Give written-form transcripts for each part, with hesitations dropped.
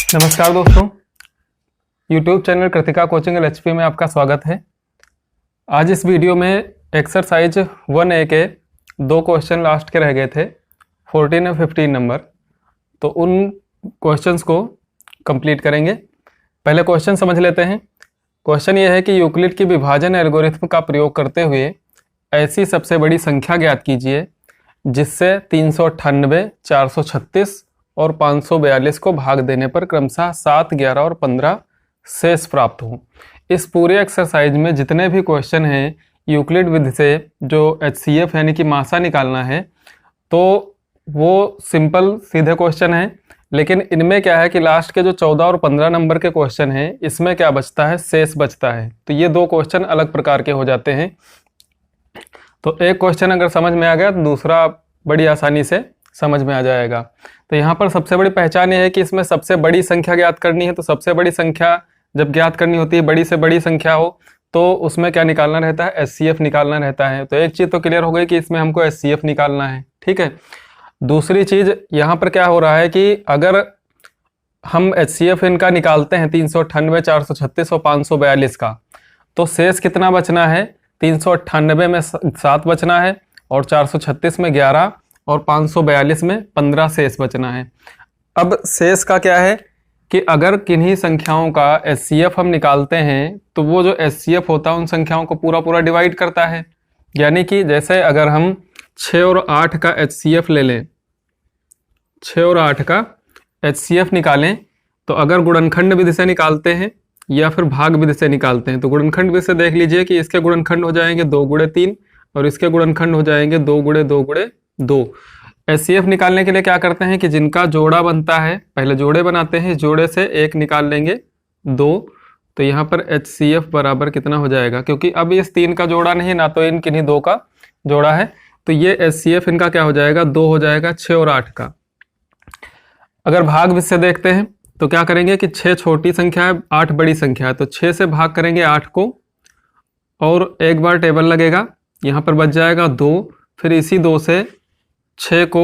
नमस्कार दोस्तों, YouTube channel Kritika coaching LHP में आपका स्वागत है। आज इस वीडियो में एक्सरसाइज 1A के दो क्वेश्चन लास्ट के रह गए थे, 14 और 15 नंबर। तो उन क्वेश्चंस को कंप्लीट करेंगे। पहले क्वेश्चन समझ लेते हैं। क्वेश्चन ये है कि यूक्लिड की विभाजन एल्गोरिथम का प्रयोग करते हुए ऐसी सबसे बड़ी संख्या ज्ञात कीजिए जिससे 398, 436 और 542 को भाग देने पर क्रमशः 7, 11 और 15 शेष प्राप्त हो। इस पूरे एक्सरसाइज में जितने भी क्वेश्चन हैं यूक्लिड विधि से जो HCF यानी कि मासा निकालना है, तो वो सिंपल सीधे क्वेश्चन हैं। लेकिन इनमें क्या है कि लास्ट के जो 14 और 15 नंबर के क्वेश्चन हैं, इसमें क्या बचता है, शेष बचता है। तो ये दो क्वेश्चन अलग प्रकार के हो जाते हैं। तो एक क्वेश्चन अगर समझ में आ गया तो दूसरा बड़ी आसानी से समझ में आ जाएगा। तो यहाँ पर सबसे बड़ी पहचान ये है कि इसमें सबसे बड़ी संख्या ज्ञात करनी है। तो सबसे बड़ी संख्या जब ज्ञात करनी होती है, बड़ी से बड़ी संख्या हो, तो उसमें क्या निकालना रहता है, HCF निकालना रहता है। तो एक चीज़ तो क्लियर हो गई कि इसमें हमको HCF निकालना है, ठीक है। दूसरी चीज़ यहाँ पर क्या हो रहा है कि अगर हम HCF इनका निकालते हैं 398, 436 और 542 का, तो शेष कितना बचना है, 398 में 7 बचना है और 436 में 11 और 542 में 15 शेष बचना है। अब शेष का क्या है कि अगर किन्हीं संख्याओं का HCF हम निकालते हैं तो वो जो HCF होता है उन संख्याओं को पूरा डिवाइड करता है। यानी कि जैसे अगर हम 6 और 8 का HCF ले लें, 6 और 8 का HCF निकालें, तो अगर गुणनखंड विधि से निकालते हैं या फिर भाग विधि से निकालते हैं, तो गुणनखंड विधि से देख लीजिए कि इसके गुणनखंड हो जाएंगे 2 गुणे 3 और इसके गुणनखंड हो जाएंगे 2 गुणे 2 गुणे 2। HCF निकालने के लिए क्या करते हैं कि जिनका जोड़ा बनता है, पहले जोड़े बनाते हैं, जोड़े से 1 निकाल लेंगे 2। तो यहाँ पर HCF बराबर कितना हो जाएगा, क्योंकि अब इस 3 का जोड़ा नहीं, ना तो इन किन्हीं 2 का जोड़ा है, तो ये HCF इनका क्या हो जाएगा, 2 हो जाएगा 6 और 8 का। अगर भाग विधि से देखते हैं तो क्या करेंगे कि 6 छोटी संख्या है, 8 बड़ी संख्या है, तो 6 से भाग करेंगे 8 को और एक बार टेबल लगेगा, यहाँ पर बच जाएगा 2। फिर इसी 2 से 6 को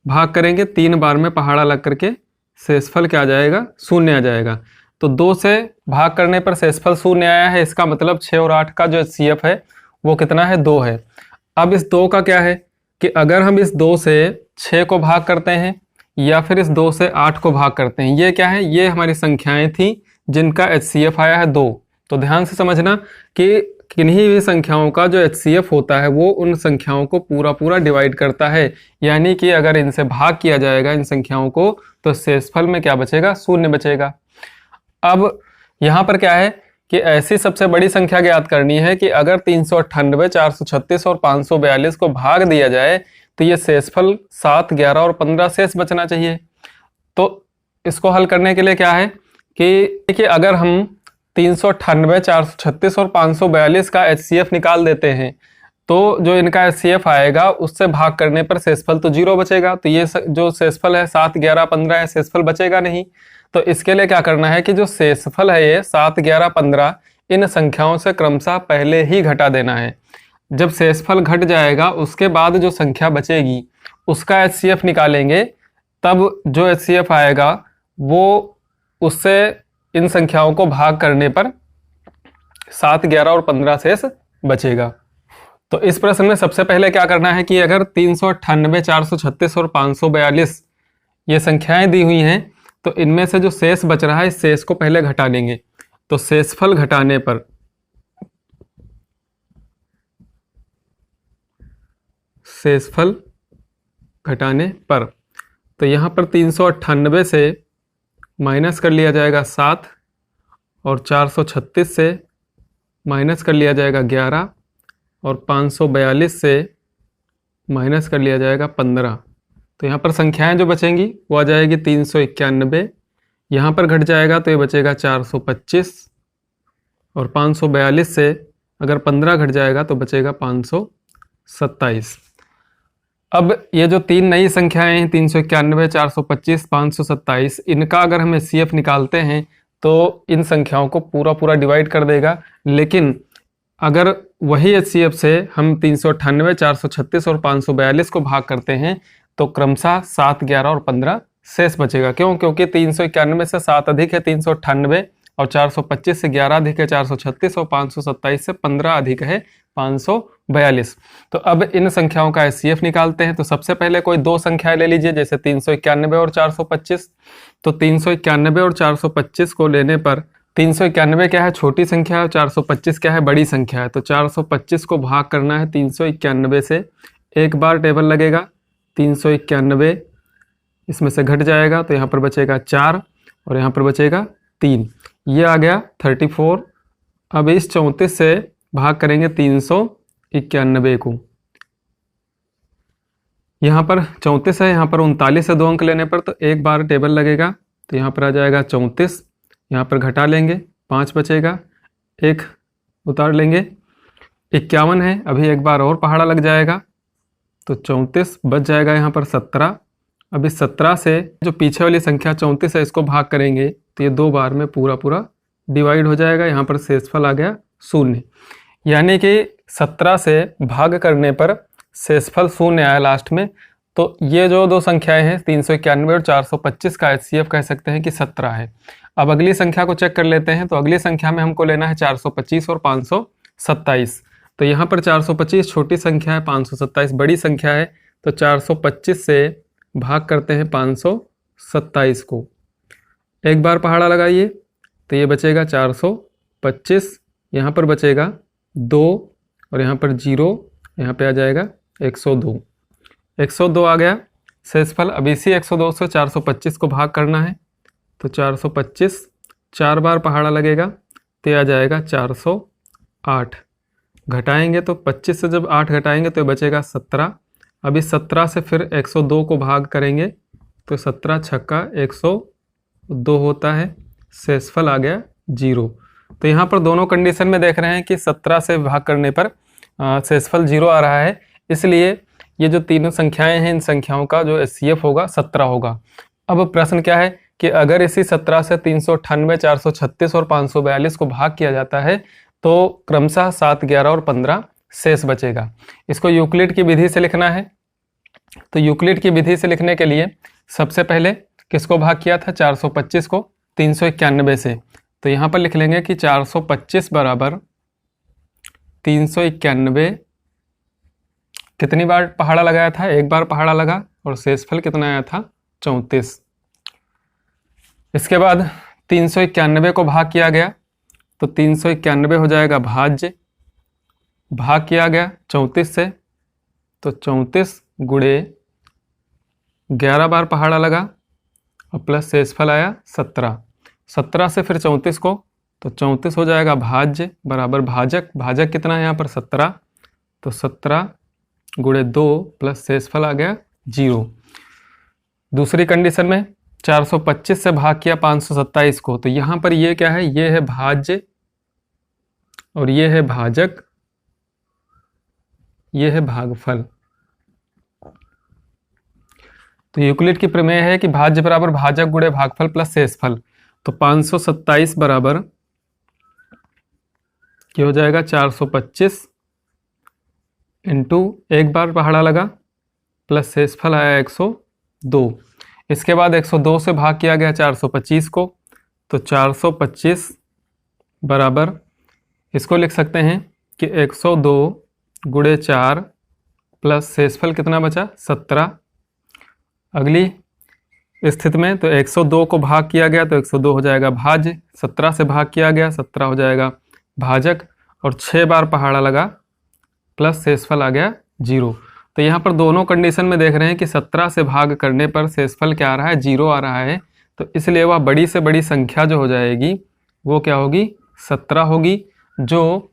भाग करेंगे 3 बार में, पहाड़ा लग करके शेषफल क्या आ जाएगा, 0 आ जाएगा। तो 2 से भाग करने पर शेषफल 0 आया है, इसका मतलब 6 और 8 का जो HCF है वो कितना है, 2 है। अब इस 2 का क्या है कि अगर हम इस 2 से 6 को भाग करते हैं या फिर इस 2 से 8 को भाग करते हैं, ये क्या है, ये हमारी संख्याएं थी जिनका HCF आया है 2। तो ध्यान से समझना कि किन्हीं भी संख्याओं का जो HCF होता है वो उन संख्याओं को पूरा डिवाइड करता है। यानी कि अगर इनसे भाग किया जाएगा इन संख्याओं को, तो शेषफल में क्या बचेगा, 0 बचेगा। अब यहाँ पर क्या है कि ऐसी सबसे बड़ी संख्या ज्ञात करनी है कि अगर 398, 436 और 542 को भाग दिया जाए तो ये शेषफल 7, 11 और 15 शेष बचना चाहिए। तो इसको हल करने के लिए क्या है कि अगर हम 398, 436 और 542 का HCF निकाल देते हैं, तो जो इनका HCF आएगा उससे भाग करने पर शेषफल तो 0 बचेगा। तो ये जो शेषफल है 7, 11, 15 है, शेषफल बचेगा नहीं। तो इसके लिए क्या करना है कि जो शेषफल है ये 7, 11, 15 इन संख्याओं से क्रमशः पहले ही घटा देना है। जब शेषफल घट जाएगा उसके बाद जो संख्या बचेगी उसका HCF निकालेंगे, तब जो HCF आएगा वो उससे इन संख्याओं को भाग करने पर 7, 11 और 15 शेष बचेगा। तो इस प्रश्न में सबसे पहले क्या करना है कि अगर 398, 436 और 542 ये संख्याएं दी हुई हैं, तो इनमें से जो शेष बच रहा है इस शेष को पहले घटा लेंगे। तो शेषफल घटाने पर तो यहाँ पर 398 से माइनस कर लिया जाएगा 7 और 436 से माइनस कर लिया जाएगा 11 और 542 से माइनस कर लिया जाएगा 15। तो यहाँ पर संख्याएं जो बचेंगी वो आ जाएगी 391, यहाँ पर घट जाएगा तो ये बचेगा 425 और 542 से अगर 15 घट जाएगा तो बचेगा 527। अब ये जो 3 नई संख्याएं हैं 391, 425, 527, इनका अगर हम HCF निकालते हैं तो इन संख्याओं को पूरा डिवाइड कर देगा। लेकिन अगर वही HCF से हम 398, 436 और 542 को भाग करते हैं तो क्रमशः 7, 11 और 15 शेष बचेगा। क्यों? क्योंकि 391 से 7 अधिक है 398 और 425 से 11 अधिक है 436 और 527 से 15 अधिक है 542। तो अब इन संख्याओं का एचसीएफ निकालते हैं। तो सबसे पहले कोई दो संख्याएं ले लीजिए, जैसे 391 और 425। तो 391 और 425 को लेने पर 391 क्या है? छोटी संख्या है। 425 क्या है? बड़ी संख्या है। तो 425 को भाग करना है 391 से। एक बार टेबल लगेगा, 391 इसमें से घट जाएगा तो यहाँ पर बचेगा 4 और यहाँ पर बचेगा 3। ये आ गया 34। अब इस 34 से भाग करेंगे 391 को। यहाँ पर 34 है, यहाँ पर 39 से 2 अंक लेने पर तो एक बार टेबल लगेगा तो यहाँ पर आ जाएगा 34। यहाँ पर घटा लेंगे, 5 बचेगा, 1 उतार लेंगे, 51 है। अभी एक बार और पहाड़ा लग जाएगा तो 34 बच जाएगा यहाँ पर 17। अब इस 17 से जो पीछे वाली संख्या 34 है इसको भाग करेंगे तो ये 2 बार में पूरा पूरा डिवाइड हो जाएगा। यहाँ पर शेषफल आ गया 0। यानी कि 17 से भाग करने पर शेषफल 0 आया लास्ट में। तो ये जो दो संख्याएं हैं 391 और 425 का एचसीएफ कह सकते हैं कि 17 है। अब अगली संख्या को चेक कर लेते हैं। तो अगली संख्या में हमको लेना है 425 और 527। तो यहाँ पर 425 छोटी संख्या है, 527 बड़ी संख्या है। तो 425 से भाग करते हैं 527 को। एक बार पहाड़ा लगाइए तो ये बचेगा 425, यहाँ पर बचेगा 2 और यहाँ पर 0, यहाँ पे आ जाएगा 102। 102 आ गया शेषफल। अब इसी 102 से 425 को भाग करना है तो 425 4 बार पहाड़ा लगेगा तो ये आ जाएगा 408। घटाएंगे तो 25 से जब 8 घटाएंगे तो बचेगा 17। अब इस 17 से फिर 102 को भाग करेंगे तो 17 छक्का 102 होता है। शेषफल आ गया 0। तो यहाँ पर दोनों कंडीशन में देख रहे हैं कि 17 से भाग करने पर शेषफल 0 आ रहा है। इसलिए ये जो तीनों संख्याएं हैं इन संख्याओं का जो एचसीएफ होगा 17 होगा। अब प्रश्न क्या है कि अगर इसी 17 से 398, 436 और 542 को भाग किया जाता है तो क्रमशः 7, 11 और 15 शेष बचेगा। इसको यूक्लिड की विधि से लिखना है। तो यूक्लिड की विधि से लिखने के लिए सबसे पहले किसको भाग किया था? 425 को 391 से। तो यहाँ पर लिख लेंगे कि 425 बराबर 391 कितनी बार पहाड़ा लगाया था? एक बार पहाड़ा लगा और शेषफल कितना आया था? 34। इसके बाद 391 को भाग किया गया तो 391 हो जाएगा भाज्य। भाग किया गया 34 से तो 34 गुणे 11 बार पहाड़ा लगा और प्लस शेषफल आया 17। 17 से फिर 34 को तो 34 हो जाएगा भाज्य बराबर भाजक। भाजक कितना है यहाँ पर? 17। तो 17 गुणे 2 प्लस शेषफल आ गया 0। दूसरी कंडीशन में 425 से भाग किया 527 को तो यहाँ पर ये क्या है? ये है भाज्य और ये है भाजक, ये है भागफल। तो यूक्लिड की प्रमेय है कि भाज्य बराबर भाजक गुणे भागफल प्लस शेषफल। तो 527 बराबर क्या हो जाएगा? 425 इंटू एक बार पहाड़ा लगा प्लस शेषफल आया 102। इसके बाद 102 से भाग किया गया 425 को तो 425 बराबर इसको लिख सकते हैं कि 102 गुणे 4 प्लस शेषफल कितना बचा? 17। अगली स्थिति में तो 102 को भाग किया गया तो 102 हो जाएगा भाज्य। 17 से भाग किया गया 17 हो जाएगा भाजक और 6 बार पहाड़ा लगा प्लस शेषफल आ गया 0। तो यहाँ पर दोनों कंडीशन में देख रहे हैं कि 17 से भाग करने पर शेषफल क्या आ रहा है? 0 आ रहा है। तो इसलिए वह बड़ी से बड़ी संख्या जो हो जाएगी वो क्या होगी? 17 होगी, जो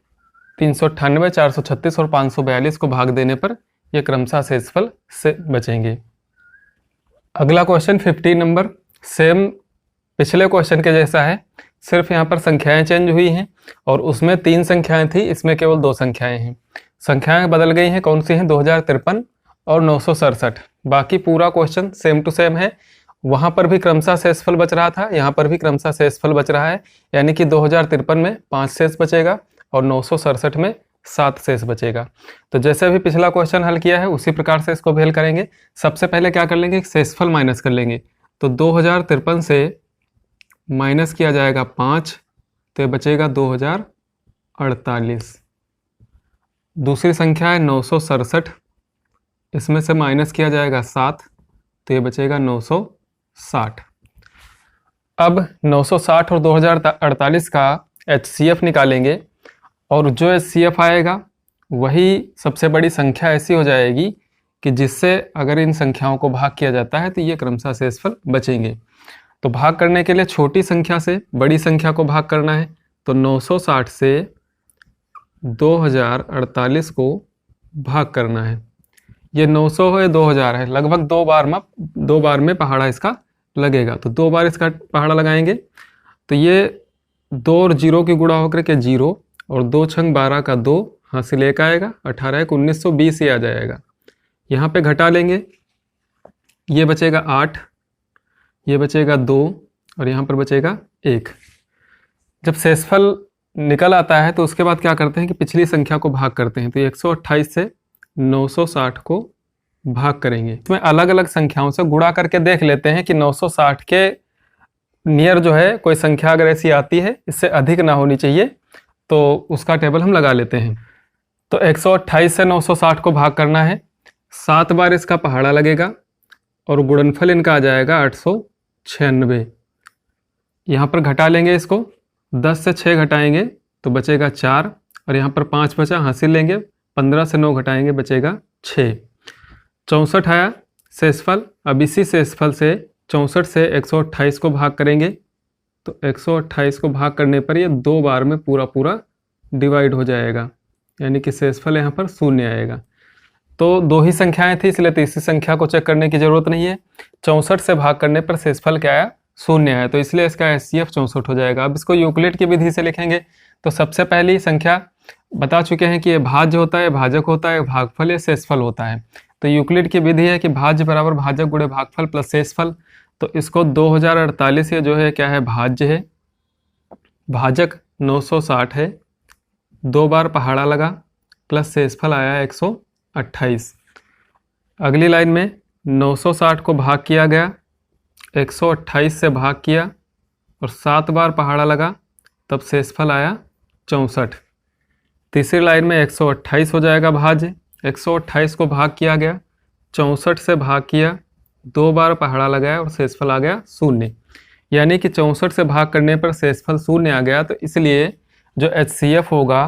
398, 436 और 542 को भाग देने पर ये क्रमशः शेषफल से बचेंगे। अगला क्वेश्चन 15 नंबर सेम पिछले क्वेश्चन के जैसा है, सिर्फ यहाँ पर संख्याएं चेंज हुई हैं और उसमें 3 संख्याएं थी, इसमें केवल 2 संख्याएं हैं। संख्याएं बदल गई हैं, कौन सी हैं? 2053 और 967। बाकी पूरा क्वेश्चन सेम टू सेम है। वहाँ पर भी क्रमशः शेषफल बच रहा था, यहाँ पर भी क्रमशः शेषफल बच रहा है। यानी कि 2053 में 5 शेष बचेगा और 967 में 7 शेष बचेगा। तो जैसे अभी पिछला क्वेश्चन हल किया है उसी प्रकार से इसको भी हल करेंगे। सबसे पहले क्या कर लेंगे? शेषफल माइनस कर लेंगे। तो 2053 से माइनस किया जाएगा 5, तो ये बचेगा 2048। दूसरी संख्या है 967, इसमें से माइनस किया जाएगा 7, तो ये बचेगा 960। अब 960 और 2048 का HCF निकालेंगे, और जो HCF आएगा वही सबसे बड़ी संख्या ऐसी हो जाएगी कि जिससे अगर इन संख्याओं को भाग किया जाता है तो ये क्रमशः शेषफल बचेंगे। तो भाग करने के लिए छोटी संख्या से बड़ी संख्या को भाग करना है, तो 960 से 2048 को भाग करना है। ये 900 है, 2000 है, लगभग दो बार में पहाड़ा इसका लगेगा। तो 2 बार इसका पहाड़ा लगाएंगे, तो ये 2 और 0 की गुणा होकर के 0, और 2 छंग 12 का 2, हासिल 1 आएगा, 18 1 1920 ही आ जाएगा। यहाँ पे घटा लेंगे, ये बचेगा 8, ये बचेगा 2, और यहाँ पर बचेगा 1। जब शेषफल निकल आता है तो उसके बाद क्या करते हैं कि पिछली संख्या को भाग करते हैं। तो 128 से 960 को भाग करेंगे। इसमें अलग अलग संख्याओं से गुणा करके देख लेते हैं कि 960 के नियर जो है कोई संख्या अगर ऐसी आती है, इससे अधिक ना होनी चाहिए, तो उसका टेबल हम लगा लेते हैं। तो 128 से 960 को भाग करना है, 7 बार इसका पहाड़ा लगेगा, और गुणनफल इनका आ जाएगा 896। यहाँ पर घटा लेंगे इसको, 10 से 6 घटाएंगे तो बचेगा 4, और यहाँ पर 5 बचा, हासिल लेंगे, 15 से 9 घटाएंगे बचेगा 6। 64 आया शेषफल। अब इसी शेषफल से 64 से 128 को भाग करेंगे, तो 128 को भाग करने पर ये 2 बार में पूरा डिवाइड हो जाएगा, यानी कि शेषफल यहाँ पर 0 आएगा। तो 2 ही संख्याएं थी, इसलिए तीसरी संख्या को चेक करने की जरूरत नहीं है। 64 से भाग करने पर शेषफल क्या आया? 0 आया, तो इसलिए इसका HCF 64 हो जाएगा। अब इसको यूक्लिड की विधि से लिखेंगे, तो सबसे पहली संख्या बता चुके हैं कि ये भाज्य होता है, भाजक होता है, भागफल या शेषफल होता है। तो यूक्लिड की विधि है कि भाज्य बराबर भाजक गुणे भागफल प्लस शेषफल। तो इसको 2048 ये जो है क्या है? भाज्य है, भाजक 960 है, 2 बार पहाड़ा लगा, प्लस शेषफल आया 128। अगली लाइन में 960 को भाग किया गया, 128 से भाग किया, और 7 बार पहाड़ा लगा, तब शेषफल आया 64। तीसरी लाइन में 128 हो जाएगा भाज्य, 128 को भाग किया गया, 64 से भाग किया, 2 बार पहाड़ा लगाया, और शेषफल आ गया 0। यानी कि 64 से भाग करने पर शेषफल 0 आ गया। तो इसलिए जो HCF होगा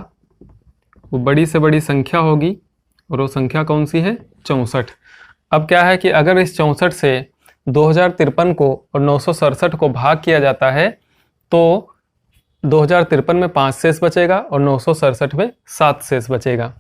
वो बड़ी से बड़ी संख्या होगी, और वो संख्या कौन सी है? 64। अब क्या है कि अगर इस 64 से 2053 को और 967 को भाग किया जाता है, तो 2053 में 5 शेष बचेगा और 967 में 7 शेष बचेगा।